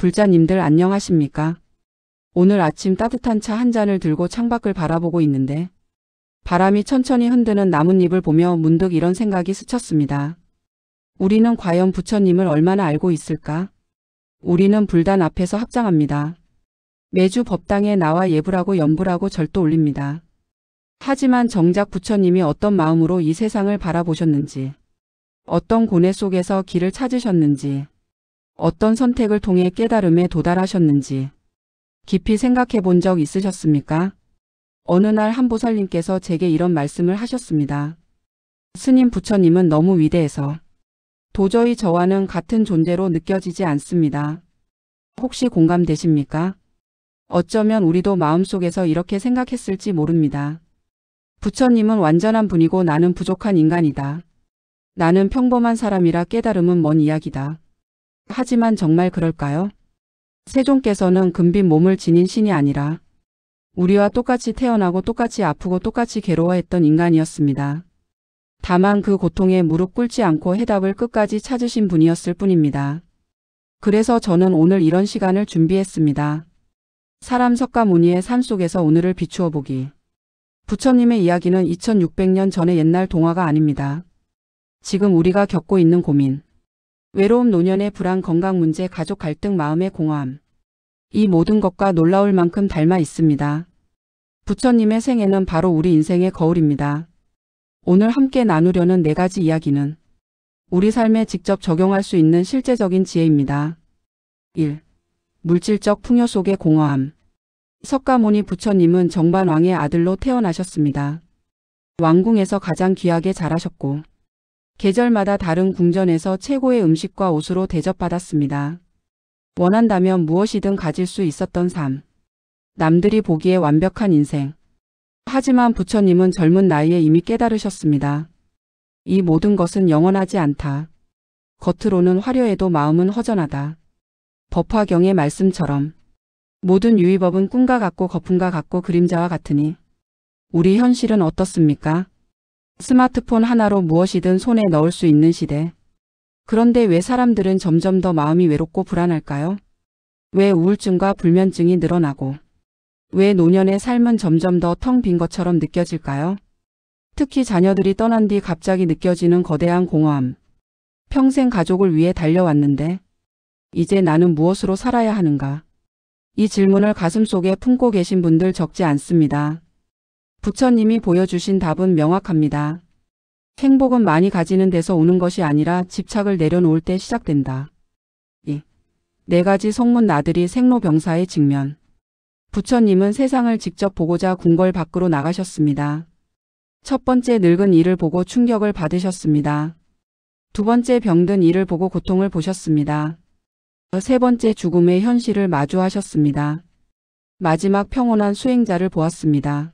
불자님들 안녕하십니까? 오늘 아침 따뜻한 차 한 잔을 들고 창밖을 바라보고 있는데 바람이 천천히 흔드는 나뭇잎을 보며 문득 이런 생각이 스쳤습니다. 우리는 과연 부처님을 얼마나 알고 있을까? 우리는 불단 앞에서 합장합니다. 매주 법당에 나와 예불하고 연불하고 절도 올립니다. 하지만 정작 부처님이 어떤 마음으로 이 세상을 바라보셨는지, 어떤 고뇌 속에서 길을 찾으셨는지, 어떤 선택을 통해 깨달음에 도달하셨는지 깊이 생각해 본 적 있으셨습니까? 어느 날 한 보살님께서 제게 이런 말씀을 하셨습니다. 스님, 부처님은 너무 위대해서 도저히 저와는 같은 존재로 느껴지지 않습니다. 혹시 공감되십니까? 어쩌면 우리도 마음속에서 이렇게 생각했을지 모릅니다. 부처님은 완전한 분이고 나는 부족한 인간이다. 나는 평범한 사람이라 깨달음은 먼 이야기다. 하지만 정말 그럴까요? 세존께서는 금빛 몸을 지닌 신이 아니라 우리와 똑같이 태어나고 똑같이 아프고 똑같이 괴로워했던 인간이었습니다. 다만 그 고통에 무릎 꿇지 않고 해답을 끝까지 찾으신 분이었을 뿐입니다. 그래서 저는 오늘 이런 시간을 준비했습니다. 사람 석가모니의 삶 속에서 오늘을 비추어 보기. 부처님의 이야기는 2600년 전의 옛날 동화가 아닙니다. 지금 우리가 겪고 있는 고민, 외로움, 노년의 불안, 건강 문제, 가족 갈등, 마음의 공허함, 이 모든 것과 놀라울 만큼 닮아 있습니다. 부처님의 생애는 바로 우리 인생의 거울입니다. 오늘 함께 나누려는 4가지 이야기는 우리 삶에 직접 적용할 수 있는 실제적인 지혜입니다. 1. 물질적 풍요 속의 공허함. 석가모니 부처님은 정반왕의 아들로 태어나셨습니다. 왕궁에서 가장 귀하게 자라셨고 계절마다 다른 궁전에서 최고의 음식과 옷으로 대접받았습니다. 원한다면 무엇이든 가질 수 있었던 삶. 남들이 보기에 완벽한 인생. 하지만 부처님은 젊은 나이에 이미 깨달으셨습니다. 이 모든 것은 영원하지 않다. 겉으로는 화려해도 마음은 허전하다. 법화경의 말씀처럼 모든 유의법은 꿈과 같고 거품과 같고 그림자와 같으니 우리 현실은 어떻습니까? 스마트폰 하나로 무엇이든 손에 넣을 수 있는 시대. 그런데 왜 사람들은 점점 더 마음이 외롭고 불안할까요? 왜 우울증과 불면증이 늘어나고 왜 노년의 삶은 점점 더 텅 빈 것처럼 느껴질까요? 특히 자녀들이 떠난 뒤 갑자기 느껴지는 거대한 공허함. 평생 가족을 위해 달려왔는데 이제 나는 무엇으로 살아야 하는가? 이 질문을 가슴속에 품고 계신 분들 적지 않습니다. 부처님이 보여주신 답은 명확합니다. 행복은 많이 가지는 데서 오는 것이 아니라 집착을 내려놓을 때 시작된다. 2. 4가지 성문 나들이 생로병사의 직면. 부처님은 세상을 직접 보고자 궁궐 밖으로 나가셨습니다. 첫 번째 늙은 이를 보고 충격을 받으셨습니다. 두 번째 병든 이를 보고 고통을 보셨습니다. 세 번째 죽음의 현실을 마주하셨습니다. 마지막 평온한 수행자를 보았습니다.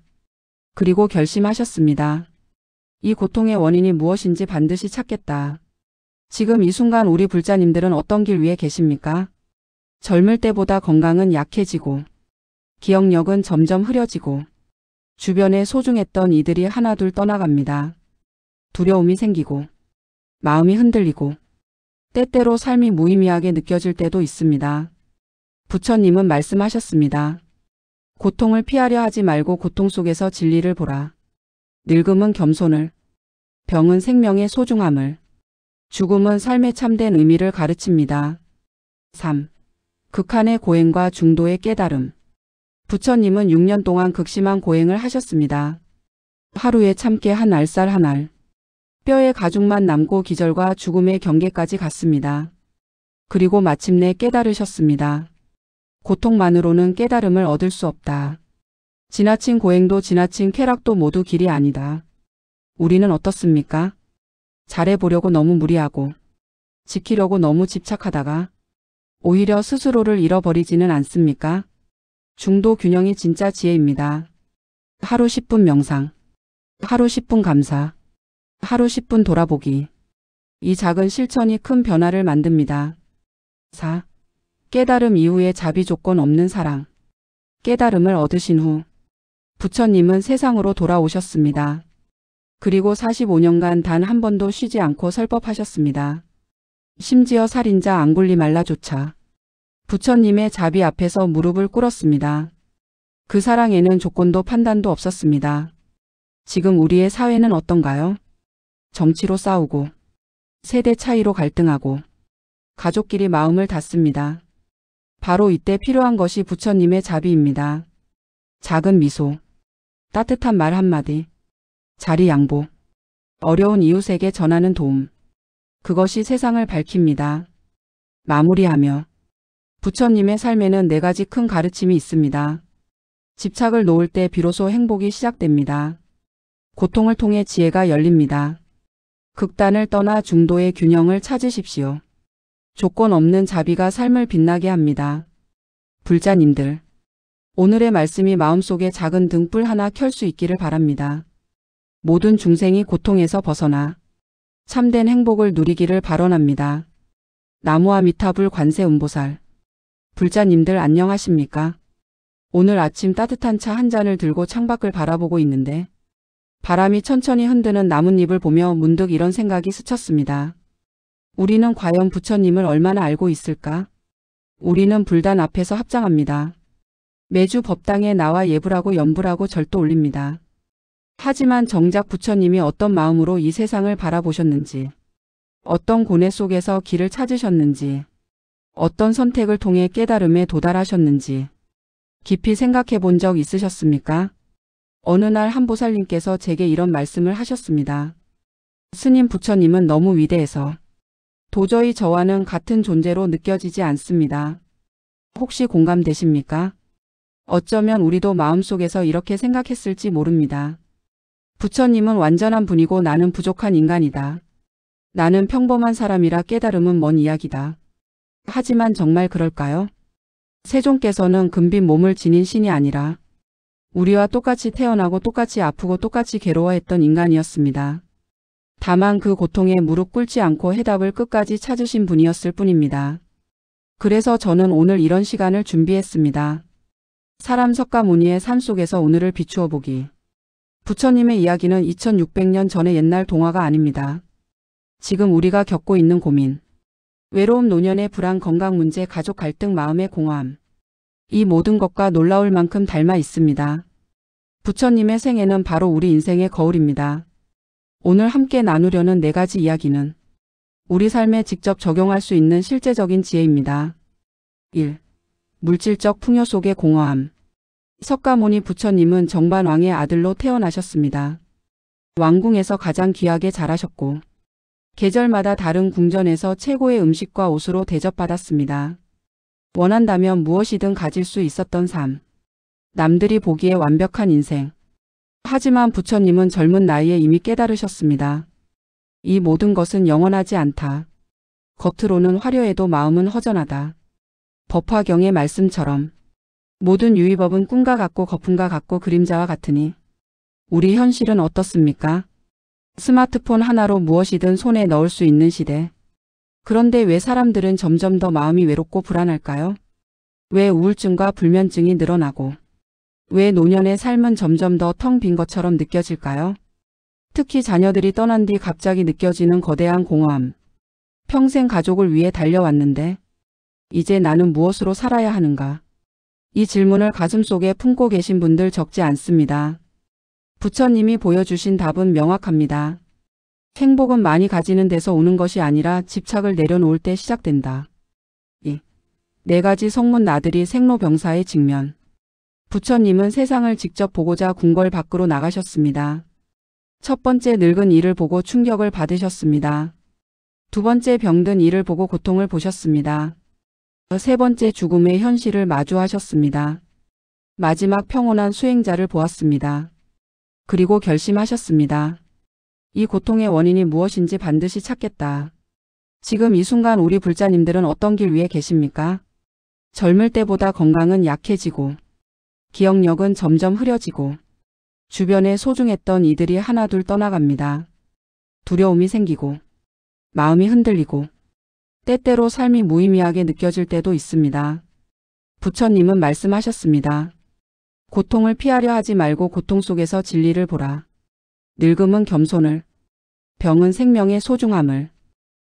그리고 결심하셨습니다. 이 고통의 원인이 무엇인지 반드시 찾겠다. 지금 이 순간 우리 불자님들은 어떤 길 위에 계십니까? 젊을 때보다 건강은 약해지고 기억력은 점점 흐려지고 주변에 소중했던 이들이 하나둘 떠나갑니다. 두려움이 생기고 마음이 흔들리고 때때로 삶이 무의미하게 느껴질 때도 있습니다. 부처님은 말씀하셨습니다. 고통을 피하려 하지 말고 고통 속에서 진리를 보라. 늙음은 겸손을, 병은 생명의 소중함을, 죽음은 삶의 참된 의미를 가르칩니다. 3. 극한의 고행과 중도의 깨달음. 부처님은 6년 동안 극심한 고행을 하셨습니다. 하루에 참깨 한 알쌀 한 알. 뼈에 가죽만 남고 기절과 죽음의 경계까지 갔습니다. 그리고 마침내 깨달으셨습니다. 고통만으로는 깨달음을 얻을 수 없다. 지나친 고행도 지나친 쾌락도 모두 길이 아니다. 우리는 어떻습니까? 잘해보려고 너무 무리하고 지키려고 너무 집착하다가 오히려 스스로를 잃어버리지는 않습니까? 중도 균형이 진짜 지혜입니다. 하루 10분 명상, 하루 10분 감사, 하루 10분 돌아보기. 이 작은 실천이 큰 변화를 만듭니다. 4. 깨달음 이후에 자비 조건 없는 사랑. 깨달음을 얻으신 후 부처님은 세상으로 돌아오셨습니다. 그리고 45년간 단 한 번도 쉬지 않고 설법하셨습니다. 심지어 살인자 앙굴리말라조차 부처님의 자비 앞에서 무릎을 꿇었습니다. 그 사랑에는 조건도 판단도 없었습니다. 지금 우리의 사회는 어떤가요? 정치로 싸우고, 세대 차이로 갈등하고, 가족끼리 마음을 닫습니다. 바로 이때 필요한 것이 부처님의 자비입니다. 작은 미소, 따뜻한 말 한마디, 자리 양보, 어려운 이웃에게 전하는 도움. 그것이 세상을 밝힙니다. 마무리하며 부처님의 삶에는 4가지 큰 가르침이 있습니다. 집착을 놓을 때 비로소 행복이 시작됩니다. 고통을 통해 지혜가 열립니다. 극단을 떠나 중도의 균형을 찾으십시오. 조건 없는 자비가 삶을 빛나게 합니다. 불자님들, 오늘의 말씀이 마음속에 작은 등불 하나 켤 수 있기를 바랍니다. 모든 중생이 고통에서 벗어나 참된 행복을 누리기를 발언합니다. 나무아미타불 관세음보살. 불자님들 안녕하십니까? 오늘 아침 따뜻한 차 한 잔을 들고 창밖을 바라보고 있는데 바람이 천천히 흔드는 나뭇잎을 보며 문득 이런 생각이 스쳤습니다. 우리는 과연 부처님을 얼마나 알고 있을까? 우리는 불단 앞에서 합장합니다. 매주 법당에 나와 예불하고 연불하고 절도 올립니다. 하지만 정작 부처님이 어떤 마음으로 이 세상을 바라보셨는지, 어떤 고뇌 속에서 길을 찾으셨는지, 어떤 선택을 통해 깨달음에 도달하셨는지 깊이 생각해 본 적 있으셨습니까? 어느 날 한 보살님께서 제게 이런 말씀을 하셨습니다. 스님, 부처님은 너무 위대해서 도저히 저와는 같은 존재로 느껴지지 않습니다. 혹시 공감되십니까? 어쩌면 우리도 마음속에서 이렇게 생각했을지 모릅니다. 부처님은 완전한 분이고 나는 부족한 인간이다. 나는 평범한 사람이라 깨달음은 먼 이야기다. 하지만 정말 그럴까요? 세종께서는 금빛 몸을 지닌 신이 아니라 우리와 똑같이 태어나고 똑같이 아프고 똑같이 괴로워했던 인간이었습니다. 다만 그 고통에 무릎 꿇지 않고 해답을 끝까지 찾으신 분이었을 뿐입니다. 그래서 저는 오늘 이런 시간을 준비했습니다. 사람 석가모니의 산속에서 오늘을 비추어 보기. 부처님의 이야기는 2600년 전의 옛날 동화가 아닙니다. 지금 우리가 겪고 있는 고민, 외로움, 노년의 불안, 건강 문제, 가족 갈등, 마음의 공허함. 이 모든 것과 놀라울 만큼 닮아 있습니다. 부처님의 생애는 바로 우리 인생의 거울입니다. 오늘 함께 나누려는 4가지 이야기는 우리 삶에 직접 적용할 수 있는 실제적인 지혜입니다. 1. 물질적 풍요 속의 공허함. 석가모니 부처님은 정반왕의 아들로 태어나셨습니다. 왕궁에서 가장 귀하게 자라셨고 계절마다 다른 궁전에서 최고의 음식과 옷으로 대접받았습니다. 원한다면 무엇이든 가질 수 있었던 삶. 남들이 보기에 완벽한 인생. 하지만 부처님은 젊은 나이에 이미 깨달으셨습니다. 이 모든 것은 영원하지 않다. 겉으로는 화려해도 마음은 허전하다. 법화경의 말씀처럼 모든 유의법은 꿈과 같고 거품과 같고 그림자와 같으니 우리 현실은 어떻습니까? 스마트폰 하나로 무엇이든 손에 넣을 수 있는 시대. 그런데 왜 사람들은 점점 더 마음이 외롭고 불안할까요? 왜 우울증과 불면증이 늘어나고 왜 노년의 삶은 점점 더 텅 빈 것처럼 느껴질까요? 특히 자녀들이 떠난 뒤 갑자기 느껴지는 거대한 공허함. 평생 가족을 위해 달려왔는데 이제 나는 무엇으로 살아야 하는가? 이 질문을 가슴속에 품고 계신 분들 적지 않습니다. 부처님이 보여주신 답은 명확합니다. 행복은 많이 가지는 데서 오는 것이 아니라 집착을 내려놓을 때 시작된다. 2. 4가지 성문 나들이 생로병사의 직면. 부처님은 세상을 직접 보고자 궁궐 밖으로 나가셨습니다. 첫 번째 늙은 이를 보고 충격을 받으셨습니다. 두 번째 병든 이를 보고 고통을 보셨습니다. 세 번째 죽음의 현실을 마주하셨습니다. 마지막 평온한 수행자를 보았습니다. 그리고 결심하셨습니다. 이 고통의 원인이 무엇인지 반드시 찾겠다. 지금 이 순간 우리 불자님들은 어떤 길 위에 계십니까? 젊을 때보다 건강은 약해지고 기억력은 점점 흐려지고 주변에 소중했던 이들이 하나둘 떠나갑니다. 두려움이 생기고 마음이 흔들리고 때때로 삶이 무의미하게 느껴질 때도 있습니다. 부처님은 말씀하셨습니다. 고통을 피하려 하지 말고 고통 속에서 진리를 보라. 늙음은 겸손을, 병은 생명의 소중함을,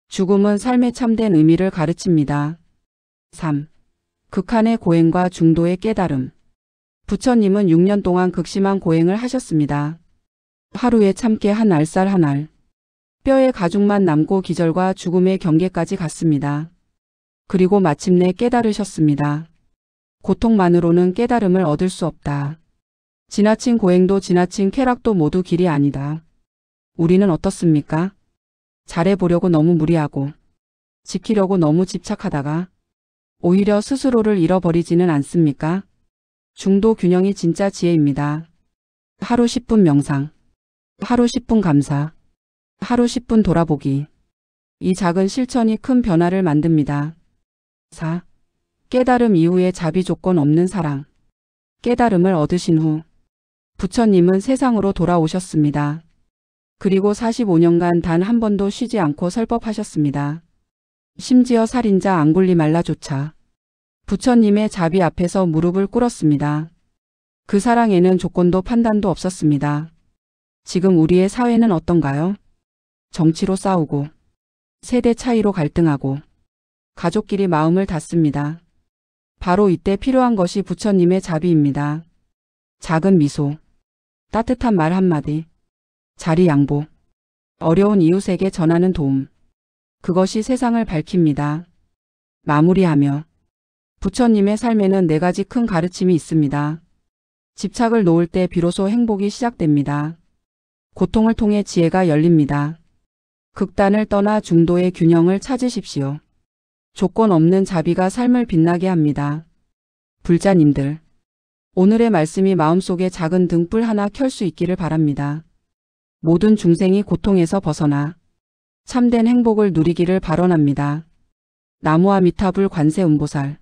죽음은 삶의 참된 의미를 가르칩니다. 3. 극한의 고행과 중도의 깨달음. 부처님은 6년 동안 극심한 고행을 하셨습니다. 하루에 참깨 한 알쌀 한 알. 뼈에 가죽만 남고 기절과 죽음의 경계까지 갔습니다. 그리고 마침내 깨달으셨습니다. 고통만으로는 깨달음을 얻을 수 없다. 지나친 고행도 지나친 쾌락도 모두 길이 아니다. 우리는 어떻습니까? 잘해보려고 너무 무리하고 지키려고 너무 집착하다가 오히려 스스로를 잃어버리지는 않습니까? 중도 균형이 진짜 지혜입니다. 하루 10분 명상, 하루 10분 감사, 하루 10분 돌아보기. 이 작은 실천이 큰 변화를 만듭니다. 4. 깨달음 이후에 자비 조건 없는 사랑. 깨달음을 얻으신 후 부처님은 세상으로 돌아오셨습니다. 그리고 45년간 단 한 번도 쉬지 않고 설법하셨습니다. 심지어 살인자 앙굴리말라조차 부처님의 자비 앞에서 무릎을 꿇었습니다. 그 사랑에는 조건도 판단도 없었습니다. 지금 우리의 사회는 어떤가요? 정치로 싸우고, 세대 차이로 갈등하고, 가족끼리 마음을 닫습니다. 바로 이때 필요한 것이 부처님의 자비입니다. 작은 미소, 따뜻한 말 한마디, 자리 양보, 어려운 이웃에게 전하는 도움. 그것이 세상을 밝힙니다. 마무리하며 부처님의 삶에는 4가지 큰 가르침이 있습니다. 집착을 놓을 때 비로소 행복이 시작됩니다. 고통을 통해 지혜가 열립니다. 극단을 떠나 중도의 균형을 찾으십시오. 조건 없는 자비가 삶을 빛나게 합니다. 불자님들, 오늘의 말씀이 마음속에 작은 등불 하나 켤 수 있기를 바랍니다. 모든 중생이 고통에서 벗어나 참된 행복을 누리기를 발언합니다. 나무아미타불 관세음보살.